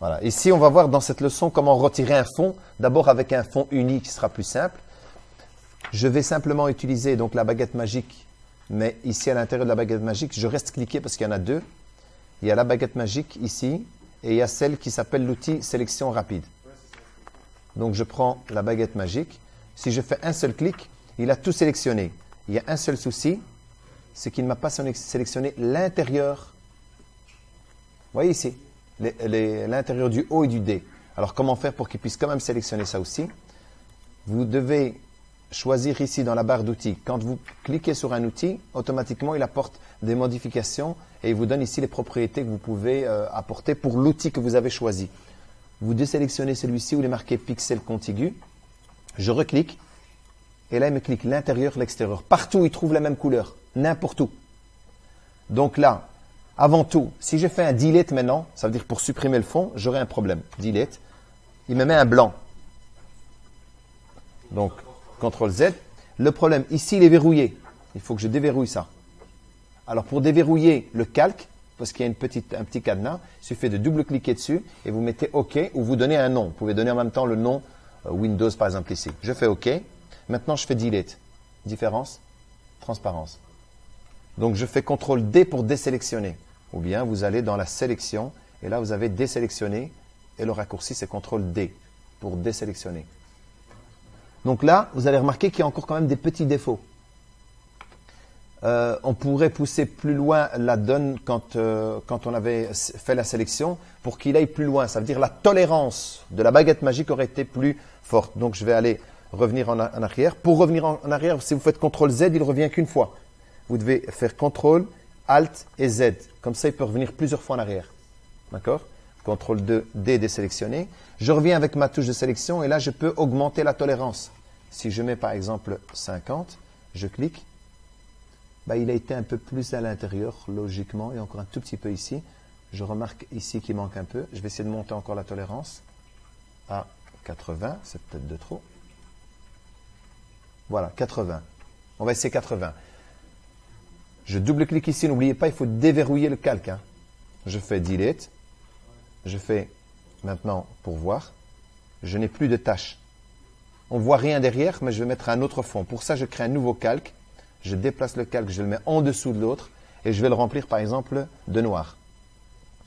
Voilà. Ici, on va voir dans cette leçon comment retirer un fond. D'abord avec un fond uni qui sera plus simple. Je vais simplement utiliser donc la baguette magique. Mais ici, à l'intérieur de la baguette magique, je reste cliqué parce qu'il y en a deux. Il y a la baguette magique ici et il y a celle qui s'appelle l'outil sélection rapide. Donc, je prends la baguette magique. Si je fais un seul clic, il a tout sélectionné. Il y a un seul souci, c'est qu'il ne m'a pas sélectionné l'intérieur. Vous voyez ici, l'intérieur du O et du D. Alors, comment faire pour qu'il puisse quand même sélectionner ça aussi? Vous devez choisir ici dans la barre d'outils. Quand vous cliquez sur un outil, automatiquement, il apporte des modifications et il vous donne ici les propriétés que vous pouvez apporter pour l'outil que vous avez choisi. Vous désélectionnez celui-ci où il est marqué pixel contigu. Je reclique. Et là, il me clique l'intérieur, l'extérieur. Partout, il trouve la même couleur. N'importe où. Donc là, avant tout, si je fais un delete maintenant, ça veut dire pour supprimer le fond, j'aurai un problème. Delete. Il me met un blanc. Donc, CTRL Z. Le problème, ici, il est verrouillé. Il faut que je déverrouille ça. Alors, pour déverrouiller le calque, parce qu'il y a un petit cadenas, il suffit de double-cliquer dessus et vous mettez OK ou vous donnez un nom. Vous pouvez donner en même temps le nom Windows, par exemple, ici. Je fais OK. Maintenant, je fais Delete. Différence, transparence. Donc, je fais CTRL D pour désélectionner. Ou bien, vous allez dans la sélection et là, vous avez désélectionné et le raccourci, c'est CTRL D pour désélectionner. Donc là, vous allez remarquer qu'il y a encore quand même des petits défauts. On pourrait pousser plus loin la donne quand on avait fait la sélection pour qu'il aille plus loin. Ça veut dire la tolérance de la baguette magique aurait été plus forte. Donc, je vais aller revenir en arrière. Pour revenir en arrière, si vous faites CTRL Z, il ne revient qu'une fois. Vous devez faire CTRL, ALT et Z. Comme ça, il peut revenir plusieurs fois en arrière. D'accord? CTRL D désélectionné. Je reviens avec ma touche de sélection et là, je peux augmenter la tolérance. Si je mets par exemple 50, je clique. Il a été un peu plus à l'intérieur, logiquement, et encore un tout petit peu ici. Je remarque ici qu'il manque un peu. Je vais essayer de monter encore la tolérance à 80. C'est peut-être de trop. Voilà, 80. On va essayer 80. Je double-clique ici. N'oubliez pas, il faut déverrouiller le calque. Je fais Delete. Je fais maintenant pour voir. Je n'ai plus de tâches. On ne voit rien derrière, mais je vais mettre un autre fond. Pour ça, je crée un nouveau calque. Je déplace le calque, je le mets en dessous de l'autre et je vais le remplir par exemple de noir.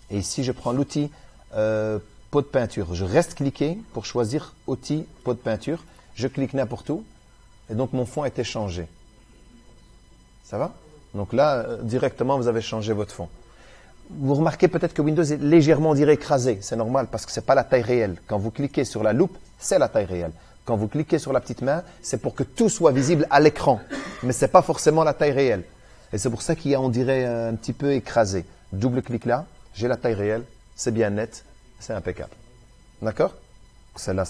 Et ici, je prends l'outil pot de peinture. Je reste cliqué pour choisir outil pot de peinture. Je clique n'importe où et donc mon fond a été changé. Ça va? Donc là, directement, vous avez changé votre fond. Vous remarquez peut-être que Windows est légèrement, on dirait, écrasé. C'est normal parce que ce n'est pas la taille réelle. Quand vous cliquez sur la loupe, c'est la taille réelle. Quand vous cliquez sur la petite main, c'est pour que tout soit visible à l'écran. Mais ce n'est pas forcément la taille réelle. Et c'est pour ça qu'il y a, on dirait, un petit peu écrasé. Double-clic là, j'ai la taille réelle, c'est bien net, c'est impeccable. D'accord? Celle-là.